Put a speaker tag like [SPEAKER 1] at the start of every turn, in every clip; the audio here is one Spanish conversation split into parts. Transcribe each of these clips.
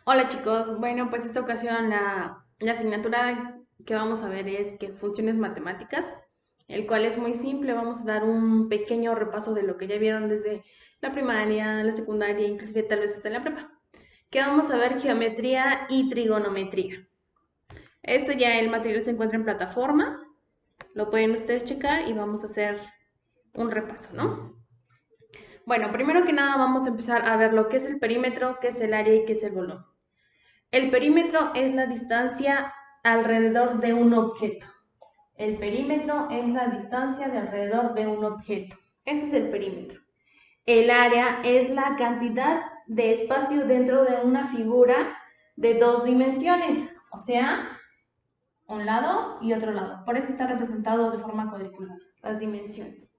[SPEAKER 1] Hola chicos, bueno pues esta ocasión la asignatura que vamos a ver es que funciones matemáticas, el cual es muy simple. Vamos a dar un pequeño repaso de lo que ya vieron desde la primaria, la secundaria, inclusive tal vez hasta la prepa, que vamos a ver geometría y trigonometría. Esto ya el material se encuentra en plataforma, lo pueden ustedes checar y vamos a hacer un repaso, ¿no? Bueno, primero que nada vamos a empezar a ver lo que es el perímetro, qué es el área y qué es el volumen. El perímetro es la distancia alrededor de un objeto. El perímetro es la distancia de alrededor de un objeto. Ese es el perímetro. El área es la cantidad de espacio dentro de una figura de dos dimensiones, o sea, un lado y otro lado. Por eso está representado de forma cuadriculada, las dimensiones.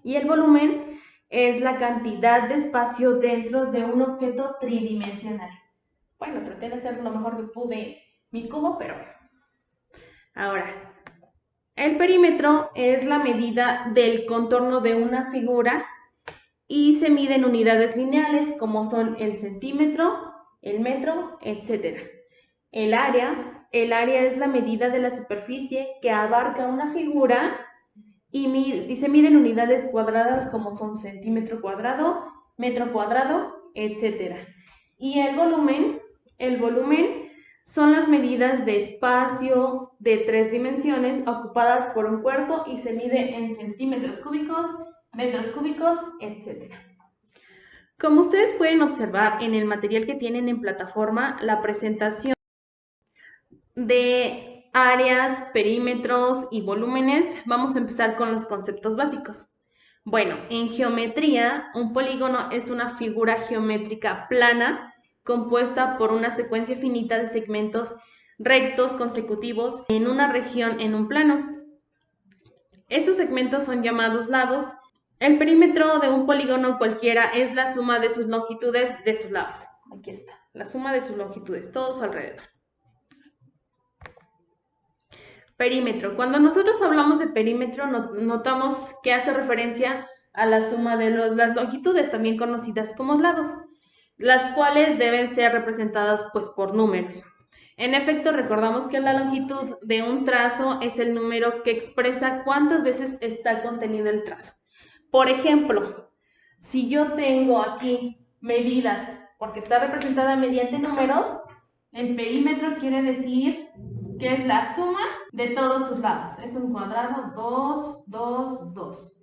[SPEAKER 1] Y el volumen es la cantidad de espacio dentro de un objeto tridimensional. Bueno, traté de hacer lo mejor que pude mi cubo, pero ahora, el perímetro es la medida del contorno de una figura y se mide en unidades lineales como son el centímetro, el metro, etc. El área es la medida de la superficie que abarca una figura y se mide en unidades cuadradas como son centímetro cuadrado, metro cuadrado, etc. Y el volumen son las medidas de espacio de tres dimensiones ocupadas por un cuerpo y se mide en centímetros cúbicos, metros cúbicos, etc. Como ustedes pueden observar en el material que tienen en plataforma, la presentación de áreas, perímetros y volúmenes, vamos a empezar con los conceptos básicos. Bueno, en geometría, un polígono es una figura geométrica plana compuesta por una secuencia finita de segmentos rectos consecutivos en una región en un plano. Estos segmentos son llamados lados. El perímetro de un polígono cualquiera es la suma de sus longitudes de sus lados. Aquí está, la suma de sus longitudes, todo su alrededor. Perímetro. Cuando nosotros hablamos de perímetro, notamos que hace referencia a la suma de las longitudes, también conocidas como lados, las cuales deben ser representadas pues por números. En efecto, recordamos que la longitud de un trazo es el número que expresa cuántas veces está contenido el trazo. Por ejemplo, si yo tengo aquí medidas, porque está representada mediante números, el perímetro quiere decir que es la suma de todos sus lados. Es un cuadrado, 2, 2, 2.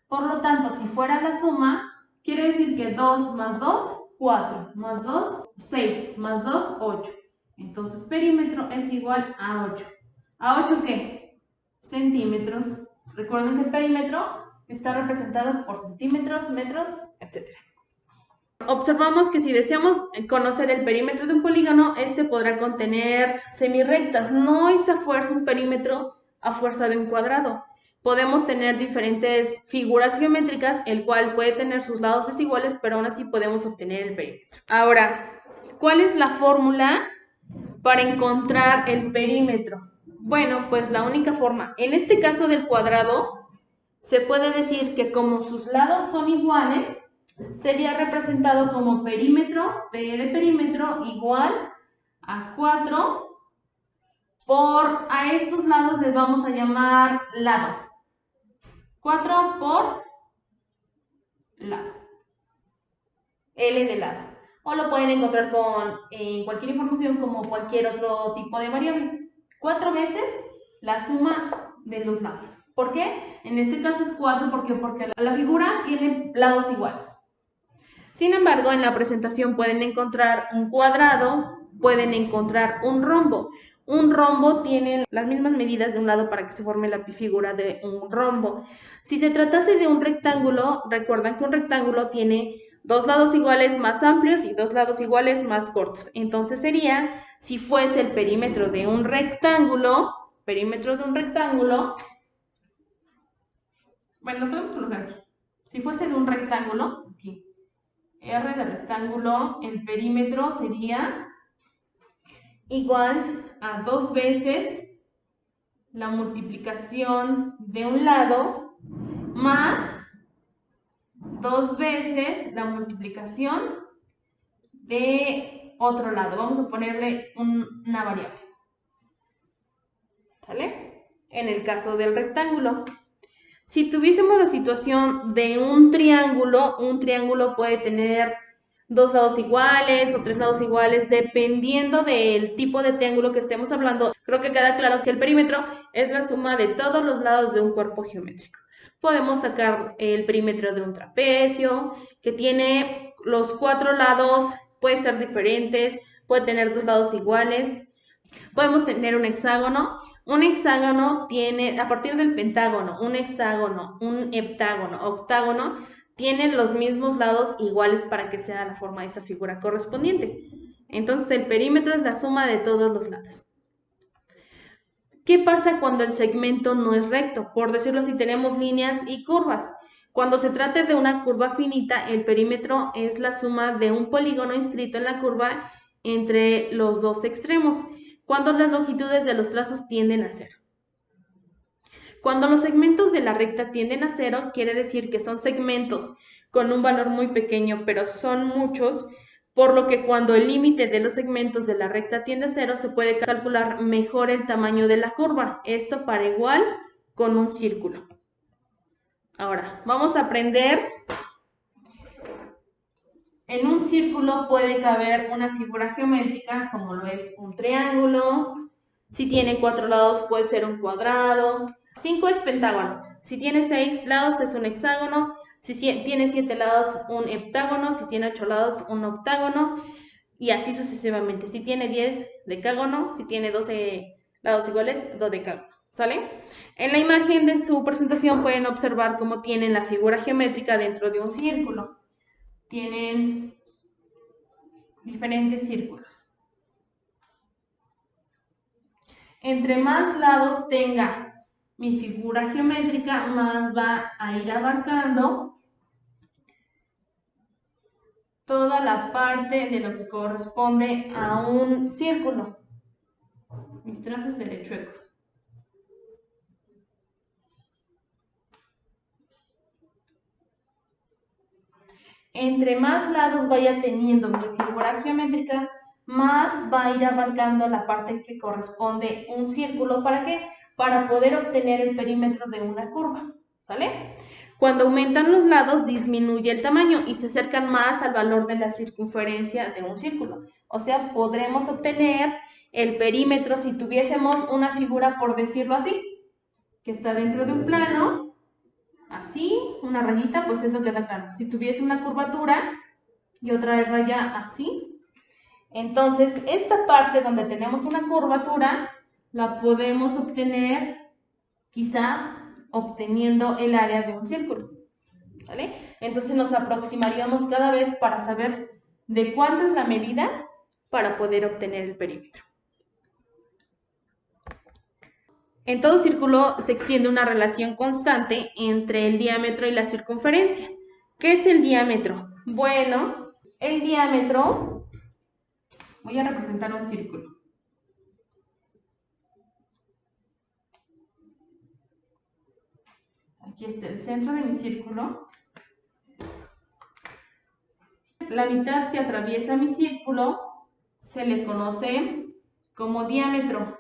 [SPEAKER 1] Por lo tanto, si fuera la suma, quiere decir que 2 más 2, 4, más 2, 6, más 2, 8. Entonces, perímetro es igual a 8. ¿A 8 qué? Centímetros. Recuerden que el perímetro está representado por centímetros, metros, etc. Observamos que si deseamos conocer el perímetro de un polígono, este podrá contener semirrectas. No es a fuerza un perímetro a fuerza de un cuadrado. Podemos tener diferentes figuras geométricas, el cual puede tener sus lados desiguales, pero aún así podemos obtener el perímetro. Ahora, ¿cuál es la fórmula para encontrar el perímetro? Bueno, pues la única forma, en este caso del cuadrado, se puede decir que como sus lados son iguales, sería representado como perímetro, P de perímetro igual a 4 a estos lados les vamos a llamar lados. 4 por lado, L de lado. O lo pueden encontrar en cualquier información como cualquier otro tipo de variable. 4 veces la suma de los lados. ¿Por qué? En este caso es 4 porque la figura tiene lados iguales. Sin embargo, en la presentación pueden encontrar un cuadrado, pueden encontrar un rombo. Un rombo tiene las mismas medidas de un lado para que se forme la figura de un rombo. Si se tratase de un rectángulo, recuerdan que un rectángulo tiene dos lados iguales más amplios y dos lados iguales más cortos. Entonces sería, si fuese el perímetro de un rectángulo, bueno, lo podemos colocar aquí. Si fuese de un rectángulo, aquí, R de rectángulo, el perímetro sería igual a 2 veces la multiplicación de un lado más 2 veces la multiplicación de otro lado. Vamos a ponerle una variable. ¿Sale? En el caso del rectángulo. Si tuviésemos la situación de un triángulo puede tener 2 lados iguales o 3 lados iguales, dependiendo del tipo de triángulo que estemos hablando. Creo que queda claro que el perímetro es la suma de todos los lados de un cuerpo geométrico. Podemos sacar el perímetro de un trapecio, que tiene los 4 lados, puede ser diferentes, puede tener 2 lados iguales. Podemos tener un hexágono. Un hexágono tiene, a partir del pentágono, un hexágono, un heptágono, octágono, tienen los mismos lados iguales para que sea la forma de esa figura correspondiente. Entonces el perímetro es la suma de todos los lados. ¿Qué pasa cuando el segmento no es recto? Por decirlo así, tenemos líneas y curvas. Cuando se trate de una curva finita, el perímetro es la suma de un polígono inscrito en la curva entre los dos extremos, cuando las longitudes de los trazos tienden a cero. Cuando los segmentos de la recta tienden a cero, quiere decir que son segmentos con un valor muy pequeño, pero son muchos, por lo que cuando el límite de los segmentos de la recta tiende a cero, se puede calcular mejor el tamaño de la curva. Esto para igual con un círculo. Ahora, vamos a aprender. En un círculo puede caber una figura geométrica, como lo es un triángulo. Si tiene 4 lados, puede ser un cuadrado. 5 es pentágono. Si tiene 6 lados, es un hexágono. Si tiene 7 lados, un heptágono. Si tiene 8 lados, un octágono. Y así sucesivamente. Si tiene 10, decágono. Si tiene 12 lados iguales, dodecágono. ¿Sale? En la imagen de su presentación pueden observar cómo tienen la figura geométrica dentro de un círculo. Tienen diferentes círculos. Entre más lados tenga mi figura geométrica, más va a ir abarcando toda la parte de lo que corresponde a un círculo. Mis trazos derechuecos. Entre más lados vaya teniendo mi figura geométrica, más va a ir abarcando la parte que corresponde a un círculo. ¿Para qué? Para poder obtener el perímetro de una curva, ¿vale? Cuando aumentan los lados, disminuye el tamaño y se acercan más al valor de la circunferencia de un círculo. O sea, podremos obtener el perímetro si tuviésemos una figura, por decirlo así, que está dentro de un plano, así, una rayita, pues eso queda claro. Si tuviese una curvatura y otra raya así, entonces esta parte donde tenemos una curvatura la podemos obtener quizá obteniendo el área de un círculo, ¿vale? Entonces nos aproximaríamos cada vez para saber de cuánto es la medida para poder obtener el perímetro. En todo círculo se extiende una relación constante entre el diámetro y la circunferencia. ¿Qué es el diámetro? Bueno, el diámetro, voy a representar un círculo. Aquí está el centro de mi círculo. La mitad que atraviesa mi círculo se le conoce como diámetro.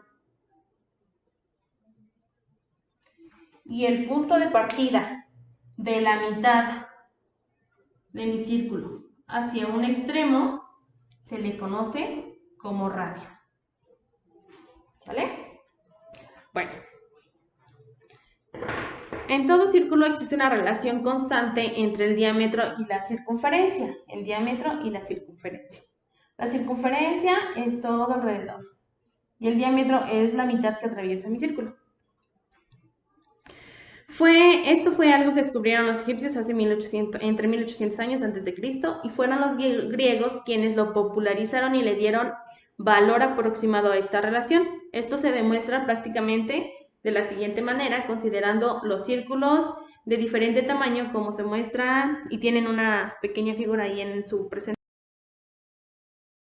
[SPEAKER 1] Y el punto de partida de la mitad de mi círculo hacia un extremo se le conoce como radio. ¿Vale? Bueno. En todo círculo existe una relación constante entre el diámetro y la circunferencia. El diámetro y la circunferencia. La circunferencia es todo alrededor. Y el diámetro es la mitad que atraviesa mi círculo. Esto fue algo que descubrieron los egipcios hace entre 1800 años antes de Cristo, y fueron los griegos quienes lo popularizaron y le dieron valor aproximado a esta relación. Esto se demuestra prácticamente de la siguiente manera, considerando los círculos de diferente tamaño como se muestra, y tienen una pequeña figura ahí en su presentación.